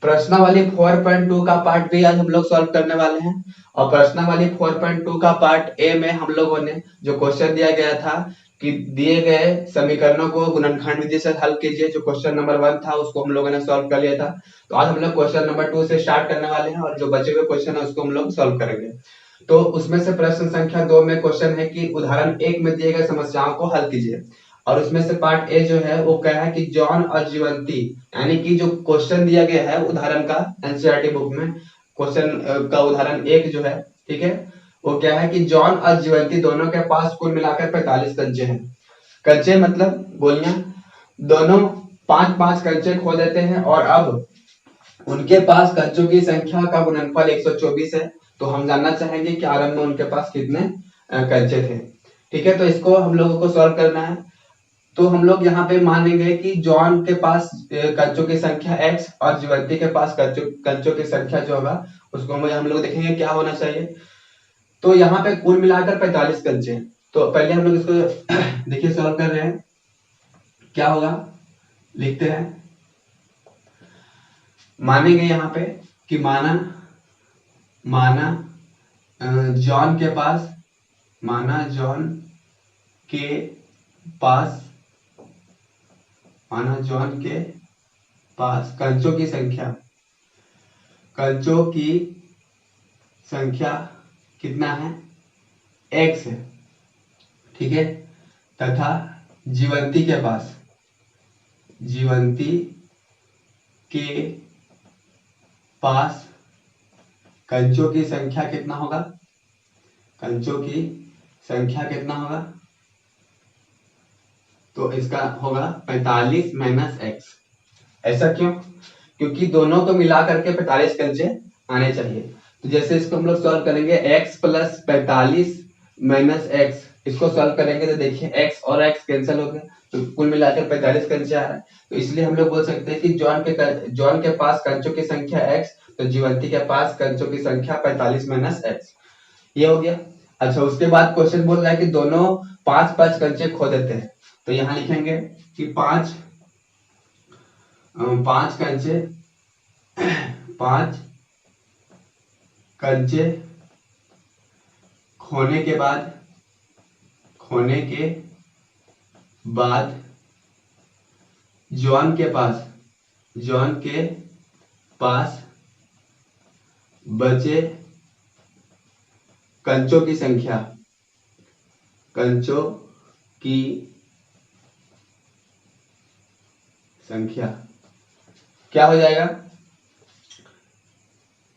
प्रश्नावली 4.2 का पार्ट भी आज हम लोग सॉल्व करने वाले हैं। और प्रश्नावली 4.2 का पार्ट ए में हम लोगों ने जो क्वेश्चन दिया गया था कि दिए गए समीकरणों को गुणनखंड विधि से हल कीजिए, जो क्वेश्चन नंबर 1 था उसको हम लोगों ने सॉल्व कर लिया था। तो आज हम लोग क्वेश्चन नंबर 2 से स्टार्ट करने वाले हैं और जो बचे हुए क्वेश्चन है उसको हम लोग सॉल्व करेंगे। तो उसमें से प्रश्न संख्या 2 में क्वेश्चन है कि उदाहरण 1 में दिए गए समस्याओं को हल कीजिए। और उसमें से पार्ट ए जो है वो कह रहा है कि जॉन और जीवंती, यानी कि जो क्वेश्चन दिया गया है उदाहरण का एनसीईआरटी बुक में क्वेश्चन का उदाहरण 1 जो है, ठीक है, वो क्या है कि जॉन और जीवंती दोनों के पास कुल मिलाकर 45 कंचे हैं। कंचे मतलब गोलियां। दोनों 5-5 कंचे खो देते हैं और अब उनके पास कंचों की संख्या का गुणनफल 124 है। तो हम जानना चाहेंगे कि आरंभ में उनके पास कितने कंचे थे। ठीक है, तो इसको हम लोगों को सॉल्व करना है। तो हम लोग यहाँ पे मानेंगे कि जॉन के पास कंचों की संख्या x और जीवंती के पास कंचों की संख्या जो होगा उसको हम लोग देखेंगे क्या होना चाहिए। तो यहाँ पे कुल मिलाकर 45 कंचे हैं। तो पहले हम लोग इसको देखिए सॉल्व कर रहे हैं, क्या होगा लिखते हैं। मानेंगे यहाँ पे कि माना जॉन के पास, माना जॉन के पास कंचों की संख्या कितना है, x है, ठीक है, तथा जीवंती के पास कंचों की संख्या कितना होगा, तो इसका होगा 45 माइनस x। ऐसा क्यों? क्योंकि दोनों को मिला करके 45 कंचे आने चाहिए। तो जैसे इसको हम लोग सॉल्व करेंगे x प्लस 45 माइनस x, इसको सॉल्व करेंगे तो देखिए x और x कैंसिल हो गए, तो कुल मिलाकर 45 कंचे आ रहा है। तो इसलिए हम लोग बोल सकते हैं कि जॉन के पास कंचों की संख्या x, तो जीवंती के पास कंचों की संख्या 45 माइनस x। ये हो गया। अच्छा, उसके बाद क्वेश्चन बोल रहा है कि दोनों 5-5 कंचे खो देते हैं। तो यहाँ लिखेंगे कि 5 कंचे खोने के बाद जॉन के पास बचे कंचों की संख्या क्या हो जाएगा।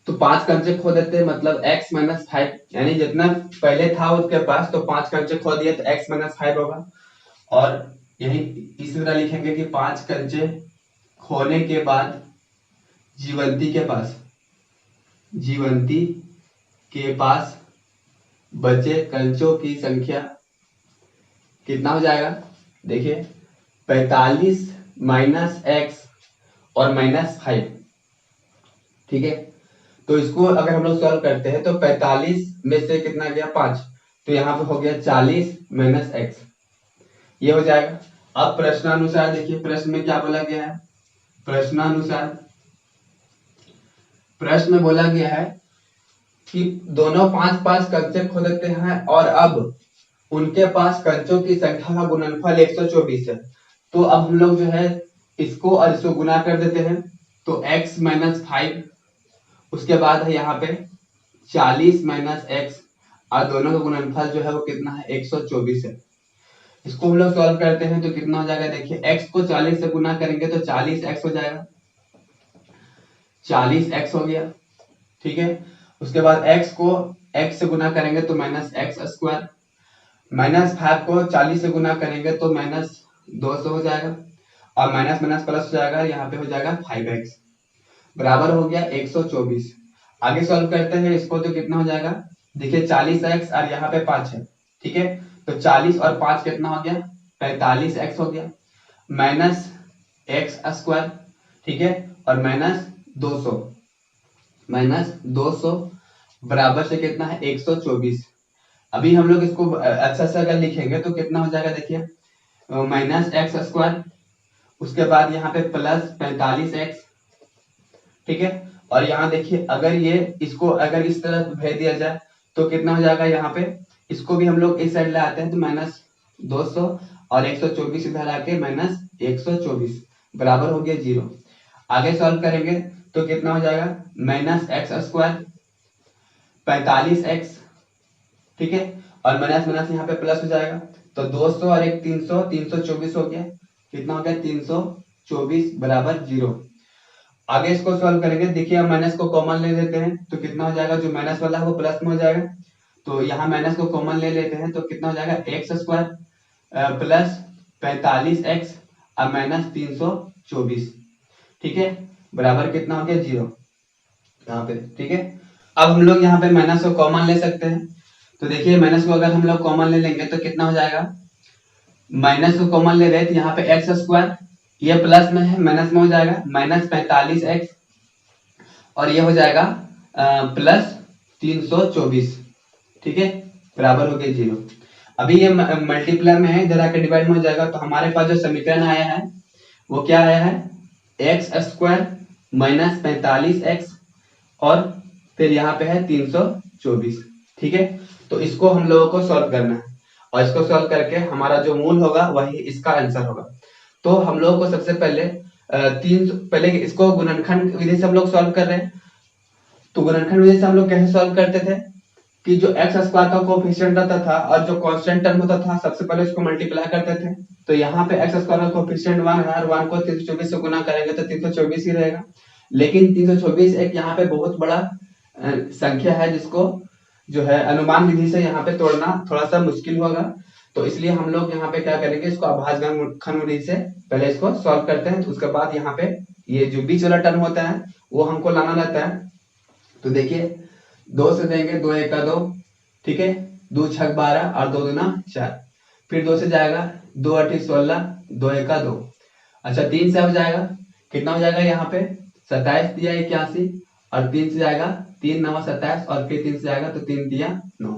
तो 5 कंचे खो देते हैं मतलब x माइनस 5, यानी जितना पहले था उसके पास, तो 5 कंचे खो दिए तो x माइनस 5 होगा। और यही इसी तरह लिखेंगे कि 5 कंचे खोने के बाद जीवंती के पास बचे कंचों की संख्या कितना हो जाएगा। देखिए 45 माइनस x और माइनस 5, ठीक है। तो इसको अगर हम लोग सॉल्व करते हैं तो 45 में से कितना गया 5, तो यहाँ पे हो गया 40 माइनस x, ये हो जाएगा। अब प्रश्नानुसार देखिए प्रश्न में क्या बोला गया है। प्रश्न में बोला गया है कि दोनों 5-5 कंचे खो देते हैं और अब उनके पास कंचों की संख्या का गुणनफल 124 है। तो अब हम लोग जो है इसको और इसको गुना कर देते हैं, तो x माइनस 5, उसके बाद है यहाँ पे 40 माइनस x, और दोनों का गुणनफल जो है वो कितना है 124 है। इसको हम लोग सॉल्व करते हैं तो कितना हो जाएगा। देखिए x को 40 से गुना करेंगे तो 40x हो जाएगा, 40x हो गया, ठीक है। उसके बाद x को x से गुना करेंगे तो माइनस एक्स स्क्वायर, माइनस 5 को 40 से गुना करेंगे तो माइनस 200 हो जाएगा, और माइनस माइनस प्लस हो जाएगा, यहाँ पे हो जाएगा 5x बराबर हो गया 124। आगे सॉल्व करते हैं इसको तो कितना हो जाएगा। देखिए 40x और यहाँ पे 5 है, ठीक है, तो 40 और 5 कितना हो गया 45x हो गया, माइनस एक्स स्क्वायर, ठीक है, और माइनस 200 बराबर से कितना है 124। अभी हम लोग इसको अच्छा से अगर लिखेंगे तो कितना हो जाएगा। देखिए माइनस एक्स स्क्वायर, उसके बाद यहाँ पे प्लस 45x, ठीक है। और यहाँ देखिए अगर ये इसको अगर इस तरह भेज दिया जाए तो कितना हो जाएगा, यहाँ पे इसको भी हम लोग इस साइड ले आते हैं तो -200 और 124 इधर लाके -124 बराबर हो गया 0। आगे सॉल्व करेंगे तो कितना हो जाएगा, -x² 45x, ठीक है। और माइनस माइनस यहाँ पे प्लस हो जाएगा तो 200 और एक 300, 324 हो गया। कितना हो गया, 324 बराबर 0। आगे इसको सॉल्व करेंगे, देखिए हम माइनस को कॉमन ले लेते हैं तो कितना हो जाएगा, जो माइनस वाला है वो प्लस में हो जाएगा। तो यहाँ माइनस को कॉमन ले लेते हैं तो कितना हो जाएगा, x² प्लस 45x और -324, ठीक है, बराबर कितना हो गया 0 यहाँ पे, ठीक है। अब हम लोग यहाँ पे माइनस को कॉमन ले सकते हैं तो देखिए माइनस को अगर हम लोग कॉमन ले लेंगे तो कितना हो जाएगा, माइनस को कॉमन ले रहे थे यहाँ पे x², ये प्लस में है माइनस में हो जाएगा -45x और ये हो जाएगा +324, ठीक है, बराबर हो गया 0। अभी ये मल्टीप्लाई में है, इधर आके डिवाइड में हो जाएगा तो हमारे पास जो समीकरण आया है वो क्या आया है, x² -45x और फिर यहाँ पे है 324, ठीक है। तो इसको हम लोगों को सॉल्व करना है और इसको सॉल्व करके हमारा जो मूल होगा वही इसका आंसर होगा। तो हम लोगों को सबसे पहले पहले इसको गुणनखंड विधि से हम लोग सॉल्व कर रहे हैं। तो गुणनखंड विधि से हम लोग कैसे सॉल्व करते थे कि जो x² का कोएफिशिएंट रहता था और जो कांस्टेंट टर्म होता था सबसे पहले उसको मल्टीप्लाई करते थे। तो यहाँ पे x² का कोएफिशिएंट 1 है और 1 को 324 से गुना करेंगे तो 324 ही रहेगा। लेकिन 324 एक यहाँ पे बहुत बड़ा संख्या है जिसको जो है अनुमान विधि से यहाँ पे तोड़ना थोड़ा सा मुश्किल होगा। तो इसलिए हम लोग यहाँ पे क्या करेंगे, इसको अभाज्यखंड विधि से पहले इसको सॉल्व करते हैं। तो उसके बाद यहाँ पे ये जो बीच वाला टर्म होता है वो हमको लाना रहता है। तो देखिए 2 से देंगे, 2 1 2, ठीक है, 2 6 12 और 2 दूना 4, फिर 2 से जाएगा 2 8 16, 2 1 2, अच्छा 3 से हो जाएगा, कितना हो जाएगा यहाँ पे 27 दिया 81 और 3 से जाएगा 3 9 27 और फिर 3 से जाएगा तो 3 दिया 9।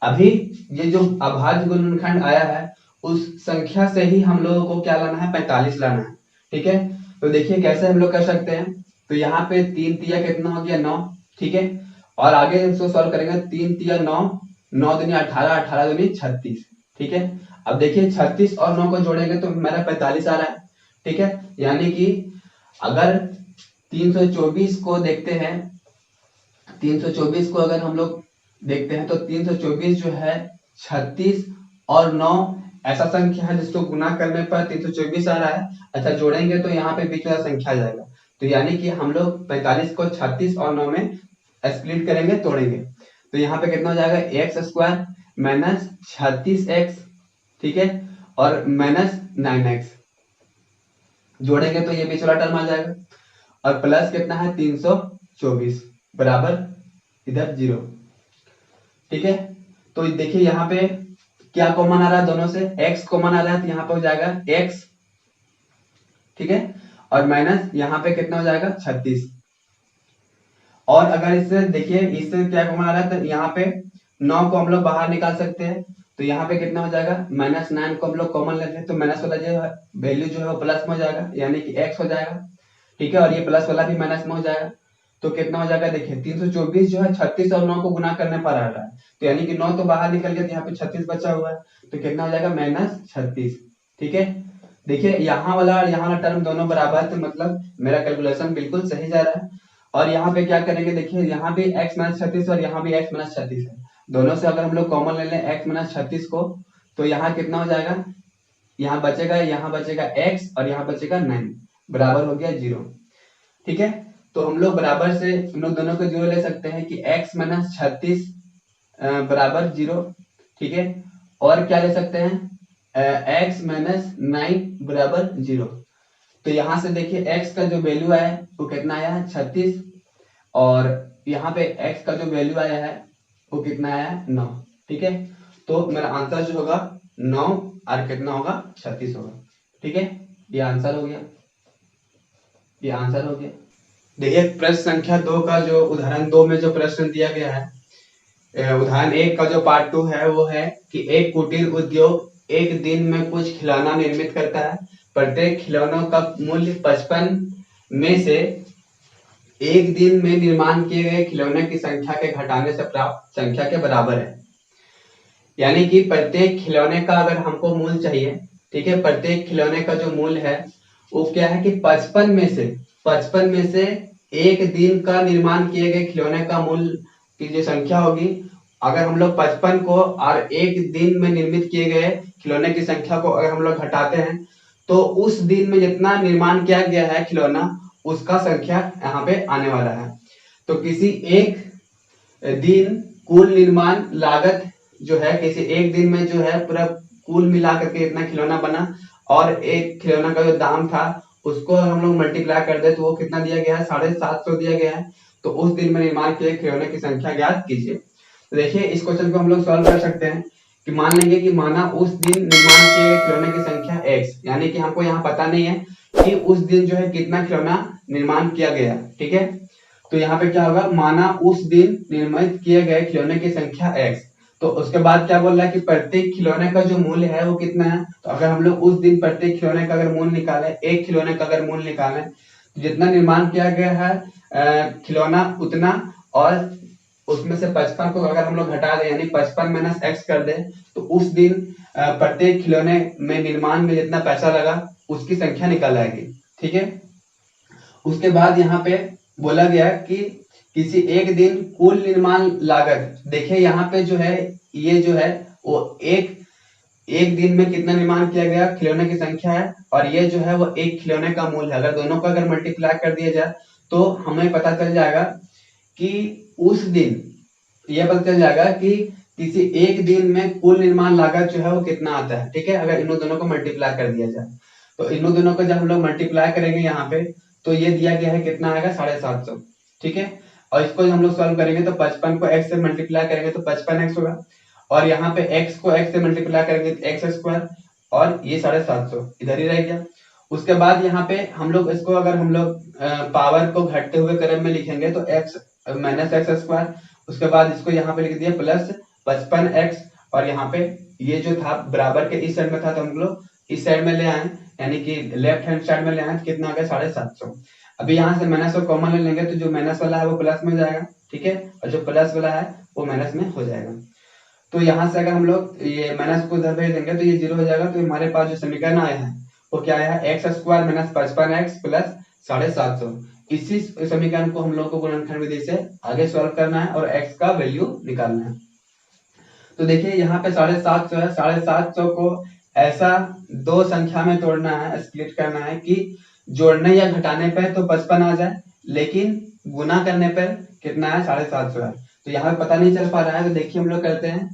अभी ये जो अभाज्य गुणनखंड आया है उस संख्या से ही हम लोगों को क्या लाना है, 45 लाना है, ठीक है। तो देखिए कैसे हम लोग कर सकते हैं। तो यहाँ पे 3 तिया कितना हो गया 9, ठीक है, और आगे इसको सॉल्व करेंगे 3 तिया 9, 9 दूनी 18, 18 दूनी 36, ठीक है। अब देखिए 36 और 9 को जोड़ेंगे तो मेरा 45 आ रहा है, ठीक है। यानी कि अगर 324 को देखते हैं, 324 को अगर हम लोग देखते हैं तो 324 जो है 36 और 9 ऐसा संख्या है जिसको गुना करने पर 324 आ रहा है। अच्छा जोड़ेंगे तो यहाँ पे बीच वाला संख्या आ जाएगा। तो यानी कि हम लोग 45 को 36 और 9 में स्प्लिट करेंगे, तोड़ेंगे। तो यहाँ पे कितना हो जाएगा, x² -36x, ठीक है, और -9x जोड़ेंगे तो ये बीच वाला टर्म आ जाएगा और प्लस कितना है 324 बराबर इधर 0, ठीक है। तो देखिए यहाँ पे क्या कॉमन आ रहा है, दोनों से x कॉमन आ रहा है तो यहाँ पे हो जाएगा x, ठीक है, और माइनस यहाँ पे कितना हो जाएगा 36। और अगर इससे देखिए इससे क्या कॉमन आ रहा है तो यहाँ पे 9 को हम लोग बाहर निकाल सकते हैं। तो यहाँ पे कितना हो जाएगा, -9 को हम लोग कॉमन लेते हैं तो माइनस वाला जो वैल्यू जो है वो प्लस में हो जाएगा, यानी कि x हो जाएगा, ठीक है, और ये प्लस वाला भी माइनस में हो जाएगा। तो कितना हो जाएगा, देखिए 324 जो है 36 और 9 को गुना करने पर आ रहा है तो यानी कि 9 तो बाहर निकल गया तो यहाँ पे 36 बचा हुआ है तो कितना हो जाएगा -36, ठीक है। देखिए यहाँ वाला और यहाँ वाला टर्म दोनों बराबर है तो मतलब मेरा कैलकुलेशन बिल्कुल सही जा रहा है। और यहाँ पे क्या करेंगे, देखिए यहाँ भी x -36 और यहाँ भी x -36 है, दोनों से अगर हम लोग कॉमन ले लें x -36 को तो यहाँ कितना हो जाएगा, यहाँ बचेगा x और यहाँ बचेगा 9 बराबर हो गया 0, ठीक है। तो हम लोग बराबर से हम लोग दोनों को 0 ले सकते हैं कि x -36 बराबर 0, ठीक है, और क्या ले सकते हैं x -9 बराबर 0। तो यहाँ से देखिए x का जो वैल्यू आया है वो कितना आया है 36 और यहाँ पे x का जो वैल्यू आया है वो कितना आया है 9, ठीक है। तो मेरा आंसर जो होगा 9 और कितना होगा 36 होगा, ठीक है। ये आंसर हो गया, ये आंसर हो गया। देखिए प्रश्न संख्या 2 का जो उदाहरण 2 में जो प्रश्न दिया गया है, उदाहरण 1 का जो पार्ट 2 है वो है कि एक कुटीर उद्योग एक दिन में कुछ खिलौना निर्मित करता है, प्रत्येक खिलौनों का मूल्य 55 में से एक दिन में निर्माण किए गए खिलौने की संख्या के घटाने से प्राप्त संख्या के बराबर है। यानी कि प्रत्येक खिलौने का अगर हमको मूल्य चाहिए, ठीक है, प्रत्येक खिलौने का जो मूल्य है वो क्या है कि 55 में से एक दिन का निर्माण किए गए खिलौने का मूल्य की जो संख्या होगी, अगर हम लोग 55 को और एक दिन में निर्मित किए गए खिलौने की संख्या को अगर हम लोग घटाते हैं तो उस दिन में जितना निर्माण किया गया है खिलौना उसका संख्या यहाँ पे आने वाला है। तो किसी एक दिन कुल निर्माण लागत जो है, किसी एक दिन में जो है पूरा कुल मिला करके इतना खिलौना बना और एक खिलौना का जो दाम था उसको हम लोग मल्टीप्लाई कर दे तो वो कितना दिया गया है, 750 दिया गया है। तो उस दिन में निर्माण किए खिलौने की संख्या ज्ञात कीजिए। तो देखिए इस क्वेश्चन को हम लोग सॉल्व कर सकते हैं कि मान लेंगे कि माना उस दिन निर्माण किए गए खिलौने की संख्या x, यानी कि हमको यहाँ पता नहीं है कि उस दिन जो है कितना खिलौना निर्माण किया गया, ठीक है। तो यहाँ पे क्या होगा, माना उस दिन निर्मित किए गए खिलौने की संख्या x। तो उसके बाद क्या बोल रहा है कि प्रत्येक खिलौने का जो मूल्य है वो कितना है। तो अगर हम लोग उस दिन प्रत्येक खिलौने का अगर मूल्य निकालें, एक खिलौने का अगर मूल्य निकालें तो जितना निर्माण किया गया है खिलौना उतना, और उसमें से 55 को अगर हम लोग घटा दें यानी 55 माइनस एक्स कर दें तो उस दिन प्रत्येक खिलौने में निर्माण में जितना पैसा लगा उसकी संख्या निकल आएगी, ठीक है। उसके बाद यहाँ पे बोला गया कि किसी एक दिन कुल निर्माण लागत, देखिए यहाँ पे जो है ये जो है वो एक दिन में कितना निर्माण किया गया खिलौने की संख्या है, और ये जो है वो एक खिलौने का मूल्य है। अगर दोनों को अगर मल्टीप्लाई कर दिया जाए तो हमें पता चल जाएगा कि उस दिन ये पता चल जाएगा कि किसी एक दिन में कुल निर्माण लागत जो है वो कितना आता है, ठीक है। अगर इन दोनों को मल्टीप्लाई कर दिया जाए तो इन दोनों को जब हम लोग मल्टीप्लाई करेंगे यहाँ पे तो ये दिया गया है कितना आएगा 750, ठीक है। और इसको हम लोग सॉल्व करेंगे तो 55 को x से मल्टीप्लाई करेंगे तो 55x होगा, और यहाँ पे x को x से मल्टीप्लाई करेंगे तो एक्स स्क्वायर, और ये 750 इधर ही रह गया। उसके बाद यहाँ पे हम लोग इसको अगर हम लोग पावर को घटते हुए क्रम में लिखेंगे तो x माइनस एक्स स्क्वायर, उसके बाद इसको यहाँ पे लिख दिया प्लस 55x, और यहाँ पे ये जो था बराबर के इस साइड में था तो हम लोग इस साइड में ले आए यानी कि लेफ्ट हैंड साइड में ले आए तो कितना आ गया 750। अभी यहाँ से माइनस और कॉमन ले लेंगे तो जो माइनस वाला है वो प्लस में हो जाएगा, ठीक है, और जो प्लस वाला है वो माइनस में हो जाएगा। तो यहाँ से अगर हम लोग ये माइनस को इधर भेज देंगे तो ये 0 हो जाएगा। तो हमारे पास जो समीकरण आया है वो क्या आया है, x square minus 55x plus 750। इसी समीकरण को हम लोग को गुणनखंड विधि से आगे सॉल्व करना है और x का वैल्यू निकालना है। तो देखिए यहाँ पे 750 है, 750 को ऐसा दो संख्या में तोड़ना है, स्प्लिट करना है कि जोड़ने या घटाने पर तो 55 आ जाए, लेकिन गुना करने पर कितना है 750 है। तो यहाँ पे पता नहीं चल पा रहा है तो देखिए हम लोग करते हैं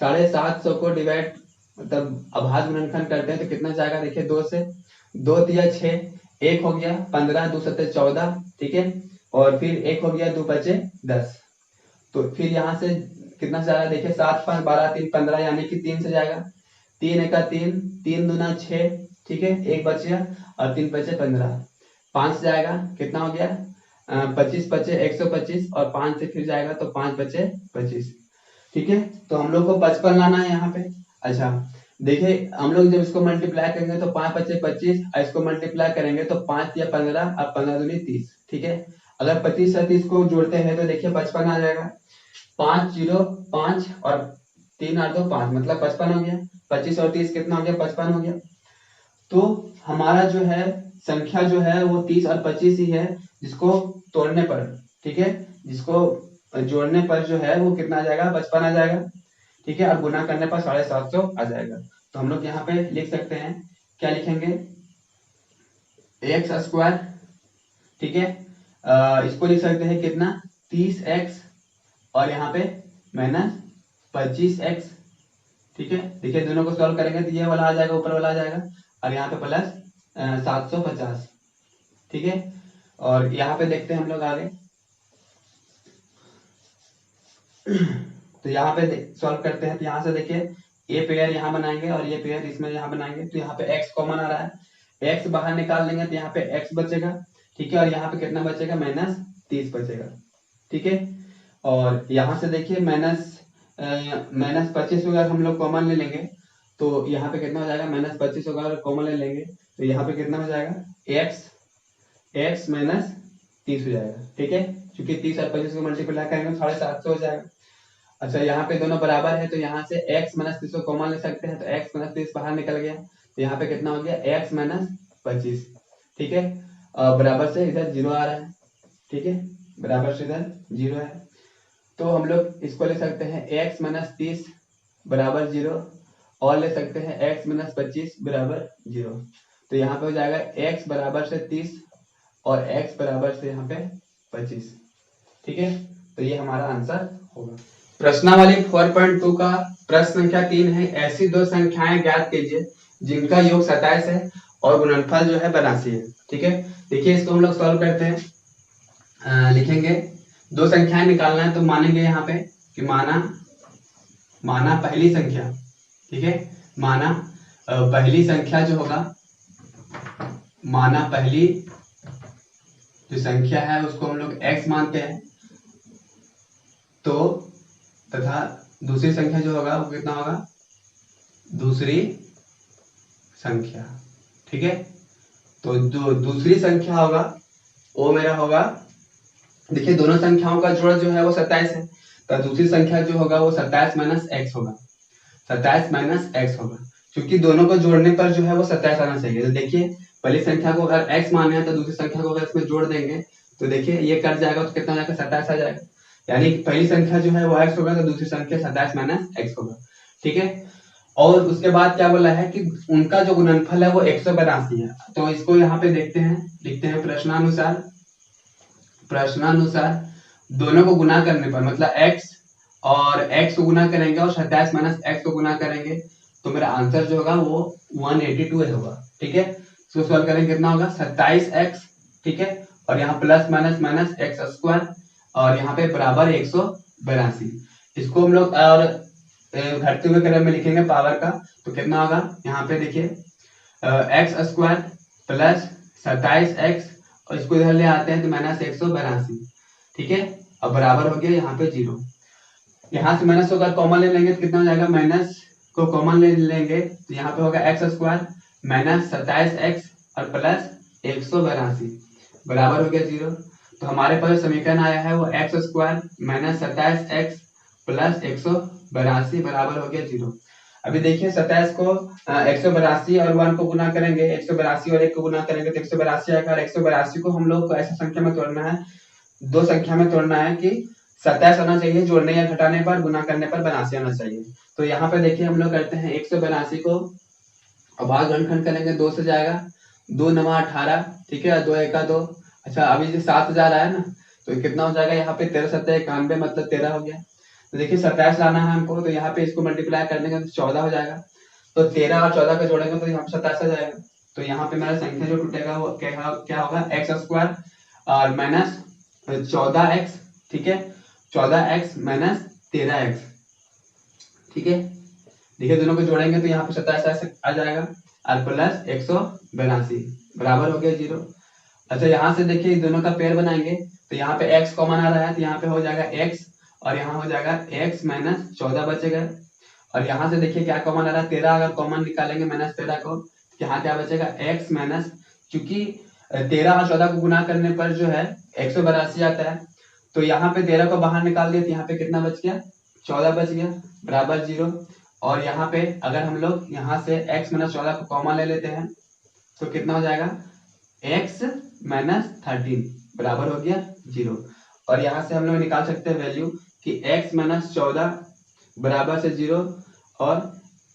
750 को डिवाइड मतलब अभाज्य गुणनखंड करते हैं तो कितना जाएगा, देखिए 2 से 2 तिया 6, 1 हो गया 15, 2 सत्ते 14, ठीक है, और फिर 1 हो गया 2 बचे 10। तो फिर यहाँ से कितना से जाएगा, देखिए 7 5 12 3 15 यानी कि 3 से जाएगा, 3 एका 3, 3 दूना 6, ठीक है, 1 बच गया और 3 बचे 15। 5 से जाएगा कितना हो गया 25 बचे 125, और 5 से फिर जाएगा तो 5 बचे 25, ठीक है। तो हम लोग को 55 लाना है यहाँ पे। अच्छा देखिए हम लोग जब इसको मल्टीप्लाई करेंगे तो 5 बचे 25, और इसको मल्टीप्लाई करेंगे तो 5 या 15 और 15 दूनी 30, ठीक है। अगर 25 और 30 को जोड़ते हैं तो देखिए 55 आ जाएगा, 5 0 5 और 3 8 2 5 मतलब 55 हो गया। 25 और 30 कितना हो गया, 55 हो गया। तो हमारा जो है संख्या जो है वो 30 और 25 ही है, जिसको तोड़ने पर, ठीक है, जिसको जोड़ने पर जो है वो कितना आ जाएगा 55 आ जाएगा, ठीक है, और गुना करने पर 750 आ जाएगा। तो हम लोग यहाँ पे लिख सकते हैं, क्या लिखेंगे, एक्स स्क्वायर, ठीक है, इसको लिख सकते हैं कितना 30x, और यहाँ पे माइनस 25x, ठीक है। देखिए दोनों को सॉल्व करेंगे तो ये वाला आ जाएगा ऊपर वाला आ जाएगा, और यहाँ पे प्लस 750, ठीक है। और यहाँ पे देखते हैं हम लोग आगे तो यहाँ पे सॉल्व करते हैं तो यहाँ से देखिए ये पेयर यहाँ बनाएंगे और ये पेयर इसमें यहाँ बनाएंगे, तो यहाँ पे x कॉमन आ रहा है, x बाहर निकाल देंगे तो यहाँ पे x बचेगा, ठीक है, और यहाँ पे कितना बचेगा माइनस 30 बचेगा, ठीक है। और यहाँ से देखिए माइनस 25 होगा, हम लोग कॉमन ले लेंगे तो यहाँ पे कितना हो जाएगा माइनस 25 होगा, और कॉमन ले लेंगे तो यहाँ पे कितना हो जाएगा x माइनस 30 हो जाएगा। ठीक है, क्योंकि 30 और 25 को मल्टीप्लाई करेंगे तो 750 हो जाएगा। अच्छा, यहाँ पे दोनों बराबर है तो यहाँ से x माइनस 30 को कॉमन ले सकते हैं, तो x माइनस 30 बाहर निकल गया, तो यहाँ पे कितना हो गया x माइनस 25। ठीक है, बराबर से इधर 0 आ रहा है। ठीक है, बराबर से इधर 0 है, तो हम लोग इसको ले सकते हैं x माइनस 30 बराबर 0, और ले सकते हैं x माइनस 25 बराबर 0। तो यहाँ पे हो जाएगा x बराबर से 30 और x बराबर से यहाँ पे 25। ठीक है, तो ये हमारा आंसर होगा। प्रश्नावली 4.2 का प्रश्न संख्या 3 है, ऐसी दो संख्याएं ज्ञात कीजिए जिनका योग 27 है और गुणनफल जो है 82 है। ठीक है, देखिए इसको हम लोग सॉल्व करते हैं। लिखेंगे दो संख्याएं निकालना है, तो मानेंगे यहाँ पे कि माना पहली संख्या। ठीक है, माना पहली संख्या जो होगा, माना पहली जो संख्या है उसको हम लोग x मानते हैं, तो तथा दूसरी संख्या जो होगा वो कितना होगा, दूसरी संख्या। ठीक है, तो जो दूसरी संख्या होगा वो मेरा होगा, देखिए दोनों संख्याओं का जोड़ जो है वो 27 है, तो दूसरी संख्या जो होगा वो 27 माइनस एक्स होगा, 27 माइनस एक्स होगा, क्योंकि दोनों को जोड़ने पर जो है वो 27 आना चाहिए। तो देखिए पहली संख्या को अगर x माने तो दूसरी संख्या को अगर इसमें जोड़ देंगे तो देखिए ये कट जाएगा, तो कितना जाएगा 27 आ जाएगा, यानी पहली संख्या जो है वो x होगा, तो दूसरी संख्या 27 माइनस एक्स होगा। ठीक है, और उसके बाद क्या बोला है कि उनका जो गुणनफल है वो 182 है। तो इसको यहाँ पे देखते हैं, लिखते हैं प्रश्नानुसार दोनों को गुना करने पर, मतलब x और x को गुना करेंगे और 27 माइनस एक्स को गुना करेंगे, तो मेरा आंसर जो होगा वो 182 होगा। ठीक है, इसको सॉल्व करेंगे कितना होगा 27x। ठीक है, और यहाँ plus minus minus x square और यहाँ पे बराबर 182। इसको हम लोग और घटते हुए क्रम में लिखेंगे पावर का, तो कितना होगा यहाँ पे देखिए एक्स स्क्वायर प्लस 27x और इसको इधर ले आते हैं तो माइनस 182। ठीक है, अब बराबर हो गया यहाँ पे 0। यहाँ से माइनस होकर कॉमन ले लेंगे तो कितना हो जाएगा, माइनस को कॉमन ले लेंगे तो यहाँ पे होगा एक्स स्क्वायर माइनस 27x और प्लस 182 बराबर हो गया 0। तो हमारे पास समीकरण आया है वो x square minus 27x plus 182 बराबर हो गया 0। अभी देखिए 27 को 182 और 1 को गुना करेंगे, 182 और 1 को गुना करेंगे तो 182 आएगा, और 182 को हम लोग को ऐसी संख्या में तोड़ना है, दो संख्या में तोड़ना है कि 27 आना चाहिए जोड़ने या घटाने पर, गुना करने पर 82 आना चाहिए। तो यहाँ पे देखिए हम लोग करते हैं 182 को अभाग घनखंड करेंगे, 2 से जाएगा, 2 9 18। ठीक है, 2 1 2। अच्छा, अभी जो 7000 आया ना, तो कितना हो जाएगा यहाँ पे 13 7 91, मतलब 13 हो गया। तो देखिए 27 लाना है हमको, तो यहाँ पे इसको मल्टीप्लाई करने का 14 हो जाएगा, तो 13 और 14 को जोड़ेंगे तो यहाँ पे 27 आ जाएगा। तो यहाँ पे मेरा संख्या जो टूटेगा वो क्या होगा, एक्स स्क्वायर और माइनस 14x। ठीक है, 14x माइनस 13x। ठीक है, देखिए दोनों को जोड़ेंगे तो यहाँ पे 27 आ जाएगा और प्लस 182 बराबर हो गया 0। अच्छा, यहाँ से देखिए दोनों का पेयर बनाएंगे तो यहाँ पे x कॉमन आ रहा है, तो यहाँ पे हो जाएगा x और यहाँ हो जाएगा x माइनस 14 बचेगा, और यहाँ से देखिए क्या कॉमन आ रहा है, 13 अगर कॉमन निकालेंगे माइनस 13 को, तो यहाँ क्या बचेगा x माइनस, क्योंकि 13 और 14 को गुना करने पर जो है 182 आता है, तो यहाँ पे 13 को बाहर निकाल दिया तो यहाँ पे कितना बच गया, 14 बच गया बराबर 0। और यहाँ पे अगर हम लोग यहाँ से x माइनस 14 को कॉमन ले लेते हैं तो कितना हो जाएगा, x माइनस 13 बराबर हो गया 0। और यहाँ से हम लोग निकाल सकते हैं वैल्यू कि x माइनस 14 बराबर से 0 और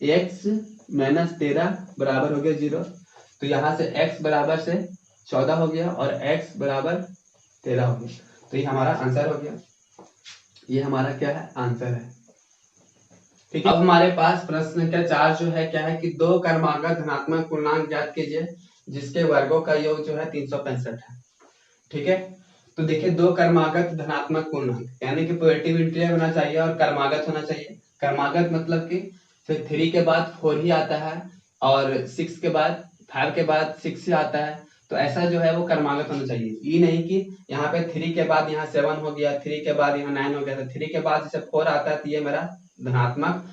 x माइनस 13 बराबर हो गया 0। तो यहाँ से x बराबर से 14 हो गया और x बराबर 13 हो गया, तो ये हमारा आंसर हो गया। ये हमारा क्या है, आंसर है। ठीक है, अब हमारे पास प्रश्न संख्या 4 जो है क्या है कि दो क्रमागत धनात्मक पूर्णांक ज्ञात कीजिए जिसके वर्गों का योग जो है 365 है। ठीक है, तो देखिए दो क्रमागत धनात्मक पूर्णांक यानी कि पॉजिटिव इंटीजर होना चाहिए और क्रमागत होना चाहिए। क्रमागत मतलब कि 3 के बाद 4 ही आता है और 6 के बाद 5 के बाद 6 ही आता है, तो ऐसा जो है वो क्रमागत होना चाहिए। ये नहीं कि यहाँ पे 3 के बाद यहाँ 7 हो गया, 3 के बाद यहाँ 9 हो गया, तो 3 के बाद जैसे 4 आता है तो ये मेरा धनात्मक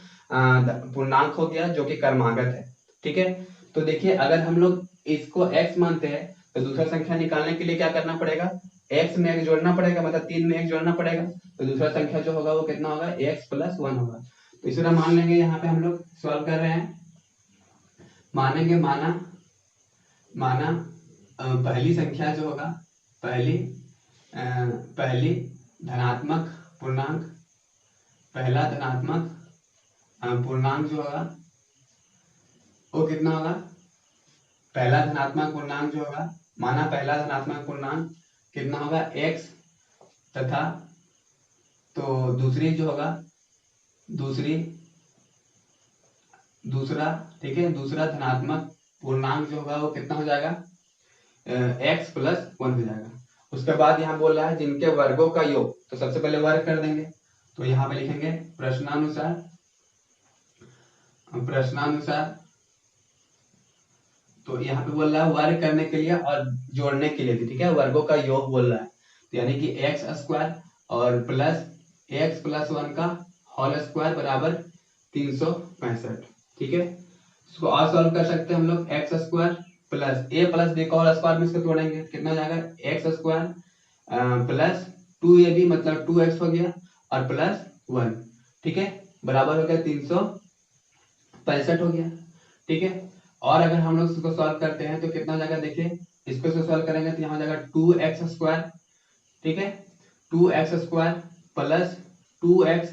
पूर्णांक हो गया जो कि क्रमागत है। ठीक है, तो देखिए अगर हम लोग इसको x मानते हैं तो दूसरा संख्या निकालने के लिए क्या करना पड़ेगा, x में एक जोड़ना पड़ेगा, मतलब 3 में एक जोड़ना पड़ेगा, तो दूसरा संख्या जो होगा वो कितना होगा, x प्लस 1 होगा। तो इस तरह मान लेंगे, यहाँ पे हम लोग सॉल्व कर रहे हैं, मानेंगे माना पहली संख्या जो होगा, पहली धनात्मक पूर्णांक, पहला धनात्मक पूर्णांक जो होगा वो कितना होगा, पहला धनात्मक पूर्णांक जो होगा, माना पहला धनात्मक पूर्णांक कितना होगा x, तथा तो दूसरी जो होगा दूसरा, ठीक है, दूसरा धनात्मक पूर्णांक जो होगा वो कितना हो जाएगा, x प्लस 1 हो जाएगा। उसके बाद यहाँ बोल रहा है जिनके वर्गों का योग, तो सबसे पहले वर्ग कर देंगे, तो यहाँ पे लिखेंगे प्रश्नानुसार, तो यहाँ पे बोल रहा है वर्ग करने के लिए और जोड़ने के लिए भी, ठीक है, वर्गों का योग बोल रहा है, तो यानी कि एक्स स्क्वायर और प्लस एक्स प्लस 1 का होल स्क्वायर बराबर 365, ठीक है। इसको और सॉल्व कर सकते हैं हम लोग, एक्स स्क्वायर प्लस ए प्लस बी का होल स्क्वायर में इसको तोड़ेंगे, कितना हो जाएगा, एक्स स्क्वायर प्लस 2ab मतलब 2x हो गया और प्लस 1, ठीक है, बराबर हो गया 365 हो गया, ठीक है। और अगर हम लोग इसको सॉल्व करते हैं तो कितना हो जाएगा, देखिए इसको सॉल्व करेंगे तो यहाँ हो जाएगा 2x स्क्वायर, ठीक है, 2x स्क्वायर प्लस 2x,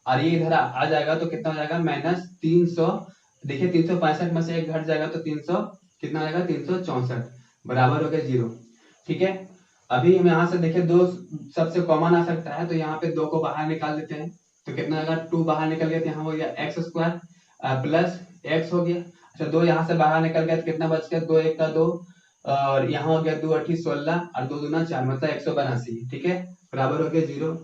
और ये इधर आ जाएगा तो कितना हो जाएगा माइनस 300, देखिए 365 में से एक घट जाएगा तो 300 कितना आएगा 364 बराबर हो गया 0, ठीक है। अभी हम यहाँ से देखिए 2 सबसे कॉमन आ सकता है, तो यहाँ पे 2 को बाहर निकाल देते हैं, तो कितना आएगा 2 बाहर निकल गया तो यहाँ हो गया एक्स स्क्वायर प्लस एक्स हो गया, अच्छा 2 यहाँ से बाहर निकल गया तो कितना बच गया, 2 1 का 2 और यहाँ हो गया 2 8 16 और 2 दूना 4 मतलब 182, ठीक है, बराबर हो गया 0।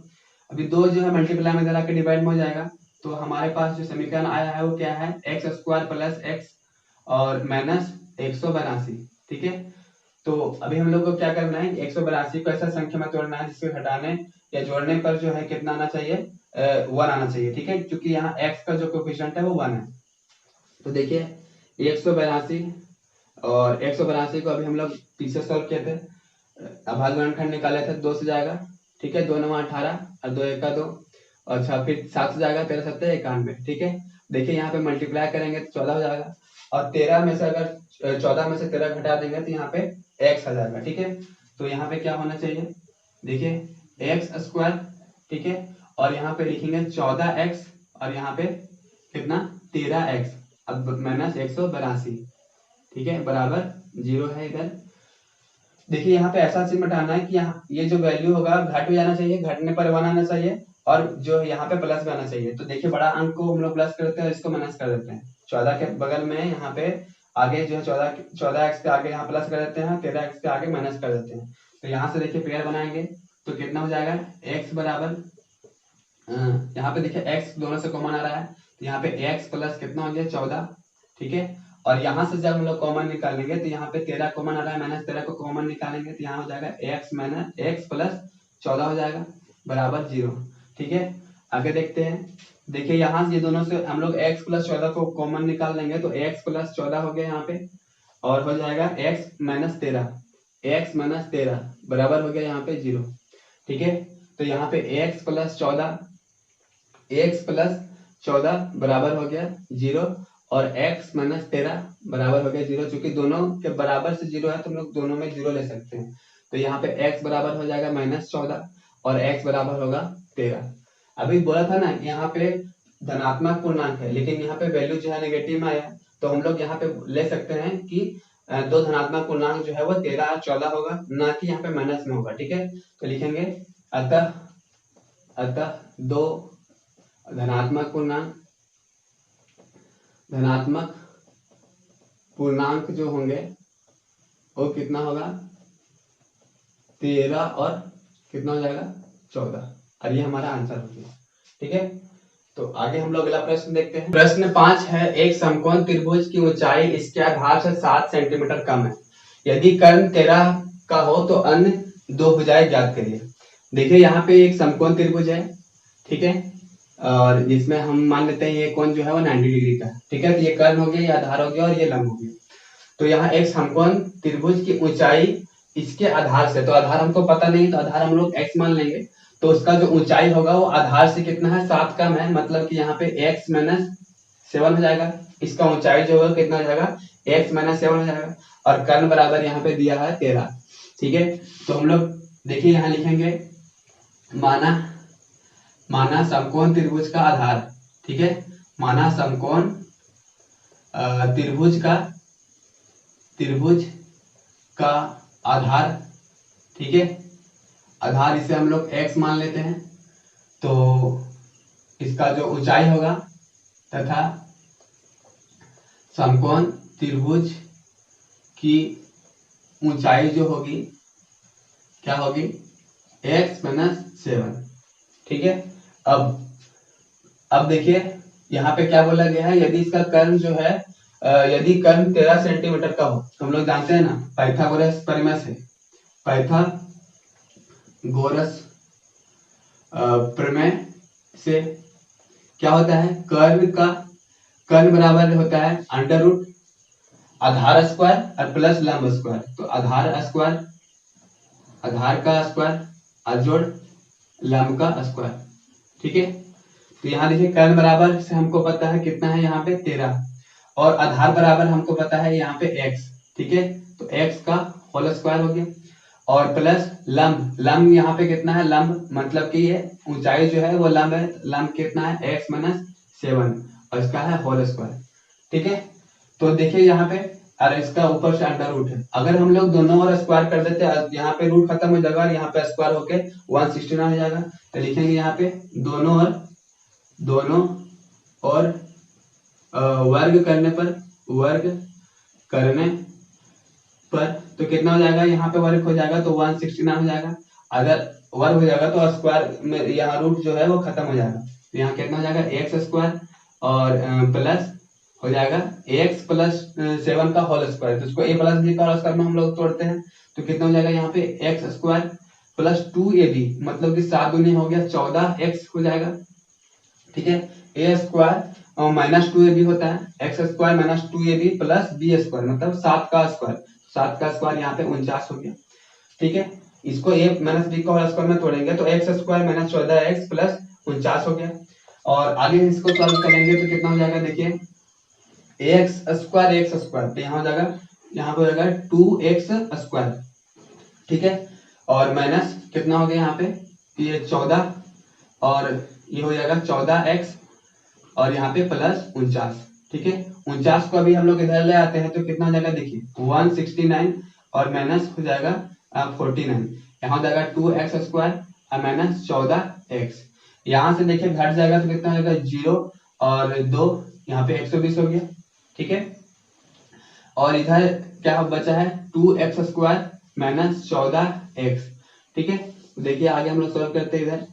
अभी 2 जो है मल्टीप्लाई में जरा के डिवाइड में हो जाएगा, तो हमारे पास जो समीकरण आया है वो क्या है, एक्स स्क्वायर प्लस एक्स और माइनस 182, ठीक है। तो अभी हम लोग को क्या करना है, 182 को ऐसा संख्या में तोड़ना है जिसको घटाने या जोड़ने पर जो है कितना आना चाहिए, 1 आना चाहिए, ठीक है, क्योंकि यहाँ x का जो कोफिशिएंट है वो 1 है। तो देखिए 182 और 182 को अभी हम लोग पीछे सॉल्व किए थे, अभाज्य गुणनखंड निकाले थे, 2 से जाएगा, ठीक है, 2 9 18 और 2 1 का 2, अच्छा फिर 7 से जाएगा, 13 7 91, ठीक है। देखिए यहाँ पे मल्टीप्लाई करेंगे तो 14 हो जाएगा, और 13 में से अगर 14 में से 13 घटा देंगे तो यहाँ पे x आ जाएगा, ठीक है। तो यहाँ पे क्या होना चाहिए, देखिए एक्स स्क्वायर, ठीक है, और यहाँ पे लिखेंगे 14x और यहाँ पे कितना 13x, अब माइनस 182, ठीक है, बराबर 0 है इधर। देखिए यहाँ पे ऐसा चीज मिटाना है कि यहाँ ये जो वैल्यू होगा घट भी जाना चाहिए, घटने पर 1 आना चाहिए, और जो यहाँ पे प्लस भी आना चाहिए। तो देखिए बड़ा अंक को हम लोग प्लस करते हैं, इसको माइनस कर देते हैं, 14 के बगल में यहाँ पे आगे जो है 14x के आगे यहाँ प्लस कर देते हैं, 13x के आगे माइनस कर देते हैं। तो यहाँ से देखिए पेयर बनाएंगे तो कितना हो जाएगा, x बराबर यहाँ पे देखिए x दोनों से कॉमन आ रहा है, तो यहाँ पे x प्लस कितना हो गया 14, ठीक है। और यहाँ से जब हम लोग कॉमन निकालेंगे तो यहाँ पे 13 कॉमन आ रहा है, माइनस 13 को कॉमन निकालेंगे तो यहाँ हो जाएगा x माइनस x प्लस 14 हो जाएगा बराबर 0, ठीक है। आगे देखते हैं, देखिए यहाँ से ये दोनों से हम लोग x प्लस 14 को कॉमन निकाल लेंगे तो x प्लस 14 हो गया यहाँ पे, और हो जाएगा x माइनस 13 बराबर हो गया यहाँ पे 0, ठीक है। तो यहाँ पे x प्लस 14 बराबर हो गया 0 और x माइनस 13 बराबर हो गया 0, चूंकि दोनों के बराबर से 0 है तो हम लोग दोनों में 0 ले सकते हैं। तो यहाँ पे x बराबर हो जाएगा माइनस 14 और x बराबर होगा 13। अभी बोला था ना यहाँ पे धनात्मक पूर्णांक है, लेकिन यहाँ पे वैल्यू जो है नेगेटिव में आया, तो हम लोग यहाँ पे ले सकते हैं कि 2 धनात्मक पूर्णांक जो है वो 13 और 14 होगा, ना कि यहाँ पे माइनस में होगा, ठीक है। तो लिखेंगे अतः 2 धनात्मक पूर्णांक जो होंगे वो कितना होगा 13 और कितना हो जाएगा 14, और ये हमारा आंसर हो गया, ठीक है। तो आगे हम लोग अगला प्रश्न देखते हैं। प्रश्न 5 है, एक समकोण त्रिभुज की ऊंचाई इसके आधार से 7 सेंटीमीटर कम है, यदि कर्ण 13 का हो तो अन्य 2 भुजाएं ज्ञात करिए। देखिए यहाँ पे एक समकोण त्रिभुज है, ठीक है, और जिसमें हम मान लेते हैं ये कोण जो है वो 90 डिग्री का, ठीक है। तो ये कर्ण हो गया, ये आधार हो गया और ये लंब हो गया। तो यहाँ एक समकोण त्रिभुज की ऊंचाई इसके आधार से, तो आधार हमको पता नहीं तो आधार हम लोग x मान लेंगे। तो उसका जो ऊंचाई होगा वो आधार से कितना है, 7 कम है, मतलब कि यहाँ पे x माइनस 7 हो जाएगा। इसका ऊंचाई जो होगा कितना हो जाएगा, x माइनस 7 हो जाएगा। और कर्ण बराबर यहाँ पे दिया है 13। ठीक है, तो हम लोग देखिए यहाँ लिखेंगे माना समकोण त्रिभुज का आधार। ठीक है, माना समकोण त्रिभुज का आधार। ठीक है, आधार इसे हम लोग x मान लेते हैं। तो इसका जो ऊंचाई होगा तथा समकोण त्रिभुज की ऊंचाई जो होगी क्या होगी, x माइनस 7। ठीक है, अब देखिए यहाँ पे क्या बोला गया है, यदि इसका कर्ण जो है यदि कर्ण 13 सेंटीमीटर का हो, हम लोग जानते हैं ना पाइथागोरस प्रमेय से, पाइथागोरस प्रमेय से क्या होता है, कर्ण बराबर होता है अंडर रूट आधार स्क्वायर और प्लस लंब स्क्वायर। तो आधार का स्क्वायर और जोड़ लंब का स्क्वायर। ठीक है, तो यहाँ देखिए कर्ण बराबर से हमको पता है कितना है यहाँ पे 13, और आधार बराबर हमको पता है यहाँ पे x। ठीक है, तो x का होल स्क्वायर हो गया, और प्लस लंब यहाँ पे कितना है, लंब मतलब कि ये ऊंचाई जो है वो लंब है, लंब कितना है x माइनस 7 और इसका है होल स्क्वायर। ठीक है, तो देखिए यहाँ पे और इसका ऊपर से अंडर रूट है, अगर हम लोग दोनों ओर स्क्वायर कर देते हैं, यहाँ पे रूट खत्म हो जाएगा और यहाँ पे स्क्वायर होके 169 हो जाएगा। तो लिखेंगे यहाँ पे दोनों और वर्ग करने पर तो कितना हो जाएगा, यहाँ पे वर्ग हो जाएगा तो 169 हो जाएगा। अगर वर्ग हो जाएगा तो स्क्वायर में यहाँ रूट जो है वो खत्म हो जाएगा, तो यहाँ कितना हो जाएगा एक्स स्क्वायर और प्लस हो जाएगा एक्स प्लस 7 का होल स्क्वायर। तो इसको a प्लस बी का होल स्क्वायर में हम लोग तोड़ते हैं तो कितना हो जाएगा यहाँ पे एक्स स्क्वायर प्लस 2ab, मतलब कि 7 दूनी हो गया 14x हो जाएगा। ठीक है, ए स्क्वायर माइनस 2ab होता है, x square minus 2ab plus b square मतलब 7 का स्क्वायर यहाँ पे 49 हो गया। ठीक है, इसको a माइनस बी का होल स्क्वायर में तोड़ेंगे तो x square minus 14x plus 49 हो गया। और आगे इसको सॉल्व करेंगे तो कितना हो जाएगा, देखिए एक्स स्क्वायर तो यहाँ हो जाएगा, यहाँ पे हो जाएगा 2x स्क्वायर। ठीक है, और माइनस कितना हो गया यहाँ पे, ये 14 और ये हो जाएगा 14x और यहाँ पे प्लस 49। ठीक है, 49 को अभी हम लोग इधर ले आते हैं तो कितना हो जाएगा, देखिए 169 और माइनस हो जाएगा 49, यहाँ हो जाएगा 2x स्क्वायर और माइनस 14x। यहाँ से देखिए घट जाएगा तो कितना हो जाएगा 0 और 2, यहाँ पे 120 हो गया। ठीक है, और इधर क्या बचा है 2x स्क्वायर माइनस 14x। ठीक है, तो देखिए आगे हम लोग सॉल्व करते हैं इधर।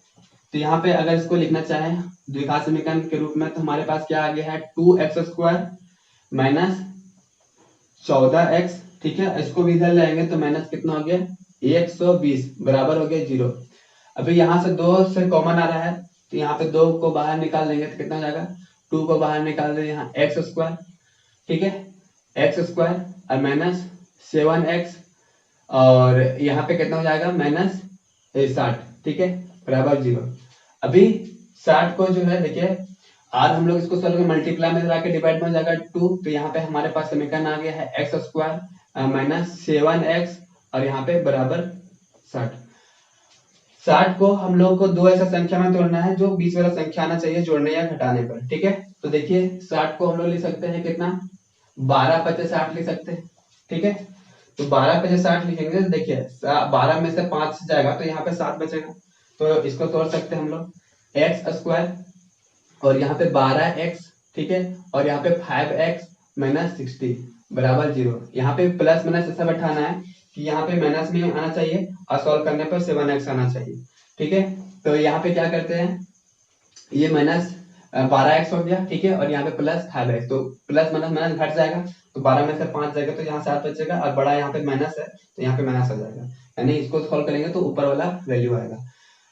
तो यहाँ पे अगर इसको लिखना चाहें द्विघात समीकरण के रूप में तो हमारे पास क्या आ गया है 2x स्क्वायर माइनस 14x। ठीक है, इसको भी इधर लाएंगे तो माइनस कितना हो गया 120 बराबर हो गया 0। अभी यहाँ से 2 से कॉमन आ रहा है तो यहाँ पे 2 को बाहर निकाल देंगे तो कितना हो जाएगा, 2 को बाहर निकाल देंगे यहाँ x स्क्वायर। ठीक है, एक्स स्क्वायर और माइनस 7x और यहाँ पे कितना हो जाएगा माइनस 60। ठीक है, बराबर 0। अभी 60 को जो है देखिए आज हम लोग इसको सॉल्व मल्टीप्लाई में लाके डिवाइड में हो जाएगा 2, तो यहाँ पे हमारे पास समीकरण आ गया है एक्स स्क्वायर माइनस 7x और यहाँ पे बराबर 60। 60 को हम लोग को दो ऐसा संख्या में तोड़ना है जो बीच वाला संख्या आना चाहिए जोड़ने या घटाने पर। ठीक है, तो देखिए 60 को हम लोग लिख सकते हैं कितना 12 पचे 60 लिख सकते हैं। ठीक है, तो 12 पचे 60 लिखेंगे तो देखिए 12 में से 5 जाएगा तो यहाँ पे 7 बचेगा, तो इसको तोड़ सकते हैं हम लोग एक्स स्क्वायर और यहाँ पे 12x। ठीक है, और यहाँ पे 5x माइनस 60 बराबर 0। यहाँ पे प्लस माइनस ऐसा बैठाना है कि यहाँ पे माइनस में आना चाहिए और सॉल्व करने पर 7x आना चाहिए। ठीक है, तो यहाँ पे क्या करते हैं, ये माइनस 12x हो गया। ठीक है, और यहाँ पे प्लस 5x, तो प्लस माइनस माइनस घट जाएगा तो 12 में से 5 जाएगा तो यहाँ 7 बचेगा और बड़ा यहाँ पे माइनस है तो यहाँ पे माइनस आ जाएगा, यानी इसको सॉल्व करेंगे तो ऊपर वाला वैल्यू आएगा।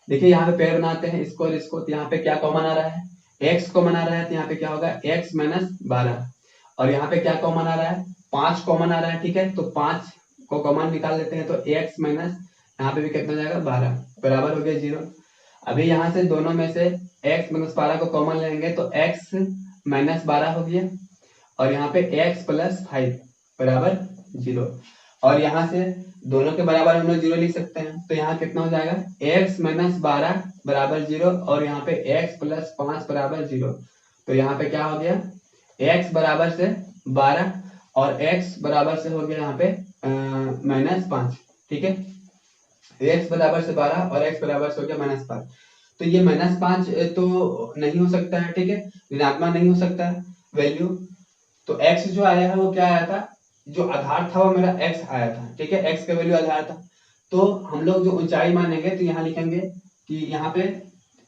देखिए यहाँ पे पेड़ बनाते हैं इसको और इसको, तो यहाँ पे क्या कॉमन आ रहा है, x कॉमन आ रहा है तो यहाँ पे क्या होगा x माइनस 12 और यहाँ पे क्या कॉमन आ रहा है 5 कॉमन आ रहा है। ठीक है, तो 5 को कॉमन निकाल लेते हैं तो x माइनस यहाँ पे भी कितना हो जाएगा 12 बराबर हो गया 0। अभी यहाँ से दोनों में से x माइनस 12 को कॉमन लेंगे तो x माइनस 12 हो गया और यहाँ पे x प्लस 5 बराबर 0 और यहाँ से दोनों के बराबर हम लोग 0 लिख सकते हैं तो यहाँ कितना हो जाएगा x माइनस 12 बराबर 0 और यहाँ पे x प्लस 5 बराबर 0। तो यहाँ पे क्या हो गया x बराबर से 12 और x बराबर से हो गया यहाँ पे -5। ठीक है x बराबर से 12 और x बराबर से हो गया -5। तो ये -5 तो नहीं हो सकता है, ठीक है, ऋणात्मक नहीं हो सकता है वैल्यू। तो x जो आया है वो क्या आया था, जो आधार था वो मेरा x आया था, ठीक है, x का वैल्यू आधार था। तो हम लोग जो ऊंचाई मानेंगे तो यहाँ लिखेंगे कि यहाँ पे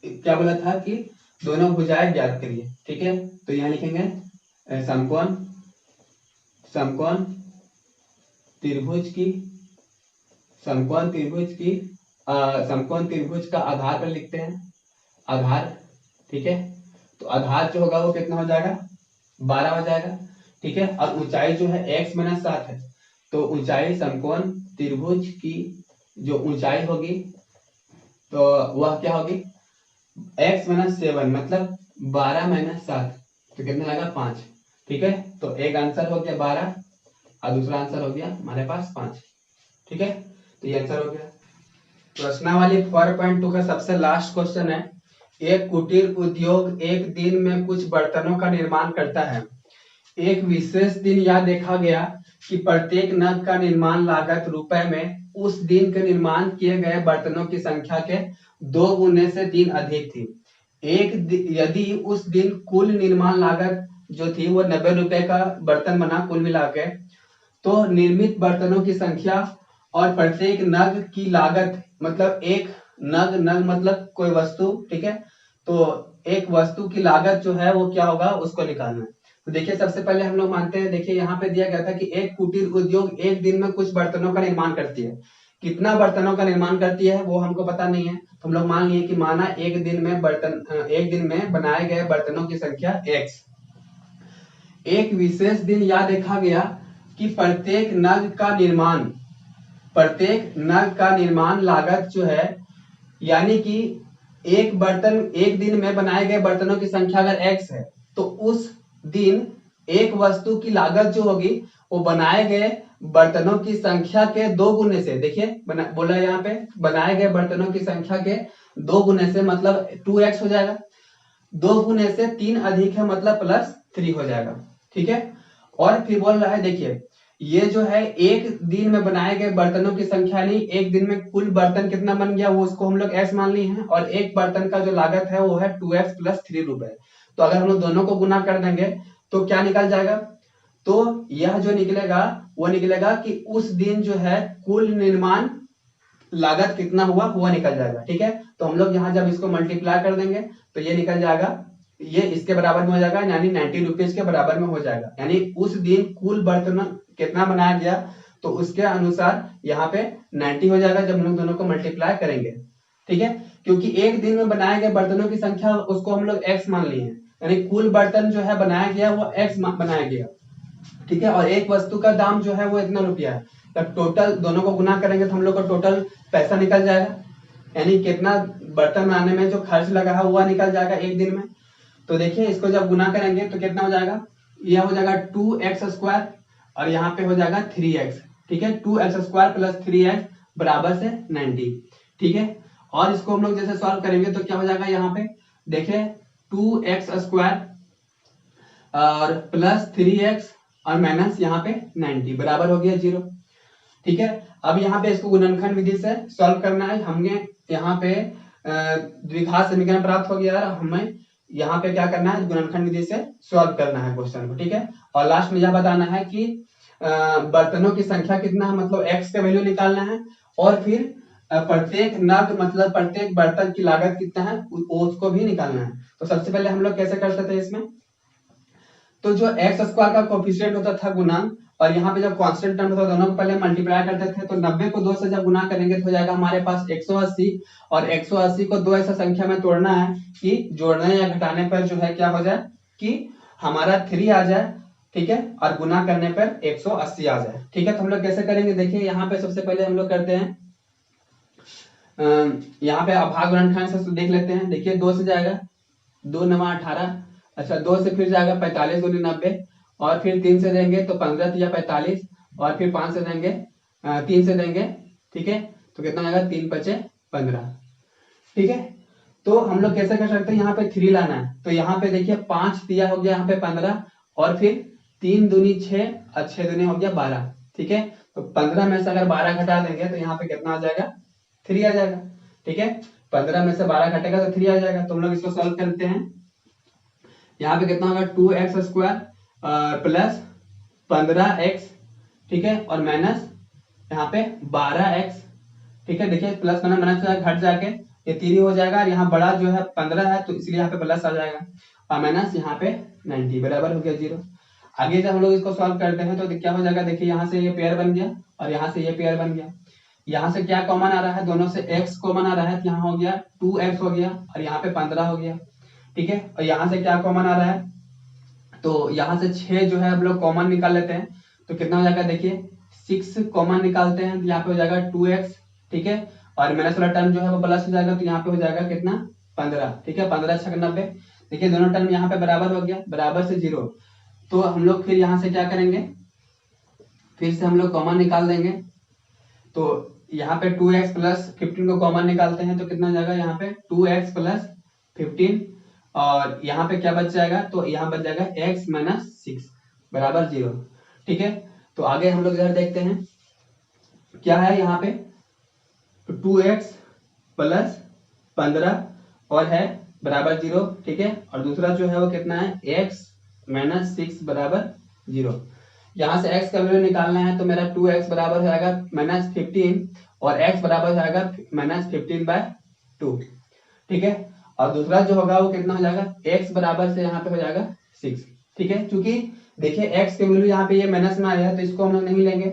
क्या बोला था कि दोनों भुजाएं ज्ञात करिए, ठीक है। तो यहाँ लिखेंगे समकोण समकोण त्रिभुज का आधार पर लिखते हैं आधार, ठीक है। तो आधार जो होगा वो कितना हो जाएगा 12 हो जाएगा, ठीक है। और ऊंचाई जो है x माइनस 7 है तो ऊंचाई समकोण त्रिभुज की जो ऊंचाई होगी तो वह क्या होगी x माइनस 7 मतलब 12 माइनस 7 तो कितना आएगा 5, ठीक है। तो एक आंसर हो गया 12 और दूसरा आंसर हो गया हमारे पास 5, ठीक है। तो ये आंसर हो गया। प्रश्नावली 4.2 का सबसे लास्ट क्वेश्चन है, एक कुटीर उद्योग एक दिन में कुछ बर्तनों का निर्माण करता है। एक विशेष दिन यह देखा गया कि प्रत्येक नग का निर्माण लागत रुपए में उस दिन के निर्माण किए गए बर्तनों की संख्या के 2 गुने से 3 अधिक थी। यदि उस दिन कुल निर्माण लागत जो थी वो 90 रुपए का बर्तन बना कुल मिला के, तो निर्मित बर्तनों की संख्या और प्रत्येक नग की लागत मतलब एक नग मतलब कोई वस्तु, ठीक है। तो एक वस्तु की लागत जो है वो क्या होगा उसको निकालना है। तो देखिए सबसे पहले हम लोग मानते हैं, देखिए यहाँ पे दिया गया था कि एक कुटीर उद्योग एक दिन में कुछ बर्तनों का निर्माण करती है। कितना बर्तनों का निर्माण करती है वो हमको पता नहीं है, तो हम लोग मान लिए कि माना एक दिन में बनाए गए बर्तनों की संख्या x। एक विशेष दिन यह देखा गया कि प्रत्येक नग का निर्माण लागत जो है, यानी कि एक दिन में बनाए गए बर्तनों की संख्या अगर x है तो उस दिन एक वस्तु की लागत जो होगी वो बनाए गए बर्तनों की संख्या के 2 गुने से, देखिए बोला यहाँ पे बनाए गए बर्तनों की संख्या के 2 गुने से मतलब 2x हो जाएगा, 2 गुने से 3 अधिक है मतलब +3 हो जाएगा, ठीक है। और फिर बोल रहा है देखिए ये जो है एक दिन में बनाए गए बर्तनों की संख्या नहीं, एक दिन में कुल बर्तन कितना बन गया वो उसको हम लोग x मान लिए हैं और एक बर्तन का जो लागत है वो है 2x + 3 रुपए। तो अगर हम लोग दोनों को गुना कर देंगे तो क्या निकल जाएगा, तो यह जो निकलेगा वो निकलेगा कि उस दिन जो है कुल निर्माण लागत कितना हुआ वो निकल जाएगा, ठीक है। तो हम लोग यहाँ जब इसको मल्टीप्लाई कर देंगे तो ये निकल जाएगा, ये इसके बराबर में हो जाएगा यानी 90 रुपीज के बराबर में हो जाएगा, यानी उस दिन कुल बर्तन कितना बनाया गया तो उसके अनुसार यहाँ पे 90 हो जाएगा जब हम लोग दोनों को मल्टीप्लाई करेंगे, ठीक है। क्योंकि एक दिन में बनाए गए बर्तनों की संख्या उसको हम लोग x मान लिए हैं, यानी कुल बर्तन जो है बनाया गया वो x बनाया गया, ठीक है। और एक वस्तु का दाम जो है वो इतना रुपया है, तब टोटल दोनों को गुना करेंगे तो हम लोग को टोटल पैसा निकल जाएगा, यानी कितना बर्तन बनाने में जो खर्च लगा है वो निकल जाएगा एक दिन में। तो देखिए इसको जब गुना करेंगे तो कितना हो जाएगा, यह हो जाएगा 2x² और यहाँ पे हो जाएगा 3x, ठीक है। 2x² + 3x बराबर से 90, ठीक है। और इसको हम लोग जैसे सॉल्व करेंगे तो क्या हो जाएगा, यहाँ पे देखिए 2x² और +3x और माइनस यहाँ पे 90 बराबर हो गया 0, ठीक है। अब यहाँ पे इसको गुणनखंड विधि से सॉल्व करना है, हमने यहाँ पे द्विघात समीकरण प्राप्त हो गया और हमें यहाँ पे क्या करना है गुणनखंड विधि से सॉल्व करना है क्वेश्चन को, ठीक है। और लास्ट में यह बताना है कि बर्तनों की संख्या कितना है मतलब x का वैल्यू निकालना है और फिर प्रत्येक नग मतलब प्रत्येक बर्तन की लागत कितना है उसको भी निकालना है। तो सबसे पहले हम लोग कैसे करते थे इसमें, तो जो x² का कोफिशिएंट होता था गुणांक और यहाँ पे जब कांस्टेंट टर्म होता दोनों को पहले मल्टीप्लाई करते थे, तो 90 को 2 से जब गुना करेंगे तो हो जाएगा हमारे पास 180 और 180 को 2 ऐसा संख्या में तोड़ना है कि जोड़ने या घटाने पर जो है क्या हो जाए कि हमारा 3 आ जाए ठीक है, और गुना करने पर 180 आ जाए। ठीक है, तो हम लोग कैसे करेंगे, देखिए यहाँ पे सबसे पहले हम लोग करते हैं यहाँ पे अभाग गुणनखंड से देख लेते हैं। देखिए 2 से जाएगा 2 9 18, अच्छा 2 से फिर जाएगा 45 दूनी 90, और फिर 3 से देंगे तो 15 तिया 45, और फिर 5 से देंगे 3 से देंगे। ठीक है, तो कितना आएगा 3 पचे 15। ठीक है, तो हम लोग कैसे कर सकते हैं, यहाँ पे 3 लाना है, तो यहाँ पे देखिए 5 दिया हो गया यहाँ पे 15, और फिर 3 दूनी 6 और 6 दूनी हो गया 12। ठीक है, तो 15 में से अगर 12 घटा देंगे तो यहाँ पे कितना आ जाएगा 3 आ जाएगा। ठीक है, 15 में से 12 घटेगा तो 3 आ जाएगा। तो हम लोग इसको सॉल्व करते हैं। यहाँ पे कितना होगा 2x² प्लस 15x, ठीक है, और माइनस यहाँ पे 12x। ठीक है, देखिए प्लस माइनस माइनस घट जाके ये 3 ही हो जाएगा, और यहाँ बड़ा जो है 15 है तो इसलिए यहाँ पे प्लस आ जाएगा, और माइनस यहाँ पे 90 बराबर हो गया 0। आगे जब हम लोग इसको सॉल्व करते हैं तो क्या हो जाएगा, देखिए यहाँ से ये पेयर बन गया और यहाँ से ये पेयर बन गया। यहाँ से क्या कॉमन आ रहा है, दोनों से x कॉमन आ रहा है, तो यहाँ हो गया 2x हो गया, और यहाँ पे 15 हो गया। ठीक है, और यहाँ से क्या कॉमन आ रहा है, तो यहाँ से 6 जो है हम लोग कॉमन निकाल लेते हैं, तो कितना हो जाएगा, देखिए 6 कॉमन निकालते हैं तो यहाँ पे हो जाएगा 2x। ठीक है, और माइनस वाला टर्म जो है वो प्लस हो जाएगा, तो यहाँ पे हो जाएगा कितना 15। ठीक है, 15 छक 90। देखिए दोनों टर्म यहाँ पे बराबर हो गया, बराबर से 0। तो हम लोग फिर यहाँ से क्या करेंगे, फिर से हम लोग कॉमन निकाल देंगे। तो यहाँ पे 2x प्लस 15 को कॉमन निकालते हैं तो कितना हो जाएगा, यहाँ पे 2x प्लस 15, और यहाँ पे क्या बच जाएगा, तो यहाँ बच जाएगा x माइनस 6 बराबर 0। ठीक है, तो आगे हम लोग इधर देखते हैं क्या है, यहाँ पे 2x प्लस 15 और है बराबर 0। ठीक है, और दूसरा जो है वो कितना है, x माइनस 6 बराबर 0। यहाँ से x का वैल्यू निकालना है, तो मेरा 2x बराबर हो जाएगा माइनस 15, और x बराबर हो जाएगा माइनस 15/2। ठीक है, और दूसरा जो होगा वो कितना हो जाएगा, x बराबर से यहाँ पे हो जाएगा 6। ठीक है, क्योंकि देखिए x के वैल्यू यहाँ पे ये माइनस में आया है तो इसको हम लोग नहीं लेंगे,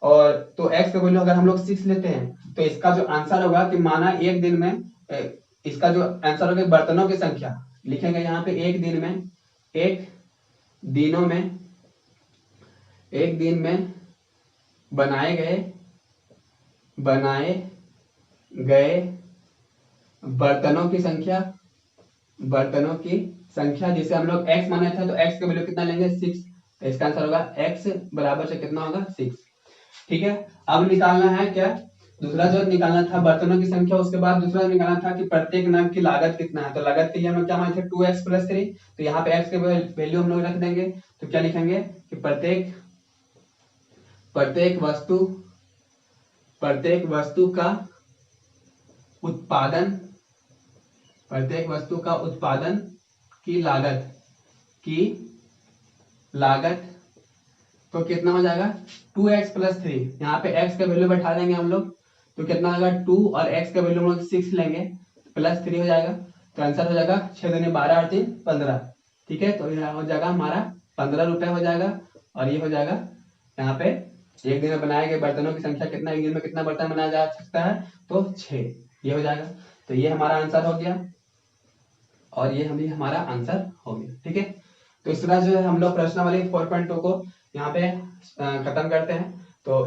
और तो x का वैल्यू अगर हम लोग 6 लेते हैं तो इसका जो आंसर होगा कि माना एक दिन में इसका जो आंसर होगा बर्तनों की संख्या लिखेंगे यहाँ पे, एक दिन में बनाए गए बर्तनों की संख्या जिसे हम लोग x माने थे, तो x का वैल्यू कितना लेंगे 6, तो इसका आंसर होगा x बराबर से कितना होगा 6। ठीक है, अब निकालना है क्या, दूसरा जो निकालना था बर्तनों की संख्या, उसके बाद दूसरा निकालना था कि प्रत्येक नग की लागत कितना है। तो लागत के लिए हम लोग क्या माने थे 2x प्लस 3, तो यहाँ पे x के वैल्यू हम लोग रख देंगे, तो क्या लिखेंगे कि प्रत्येक वस्तु का उत्पादन की लागत तो कितना हो जाएगा 2x प्लस 3, यहाँ पे x का वैल्यू बैठा देंगे हम लोग, तो कितना होगा 2, और x का वैल्यू हम लोग 6 लेंगे, प्लस 3 हो जाएगा, तो आंसर हो जाएगा 6 दूनी 12 और 3 15। ठीक है, तो यह हो जाएगा हमारा 15 रुपए हो जाएगा, और ये हो जाएगा यहाँ पे एक दिन में बनाए गए बर्तनों की संख्या कितना, एक दिन में कितना बर्तन बनाया जा सकता है, तो 6, ये हो जाएगा। तो ये हमारा आंसर हो गया, और ये भी हमारा आंसर हो गया। ठीक है, तो इस तरह जो है हम लोग प्रश्नावली 4.2 को यहाँ पे खत्म करते हैं। तो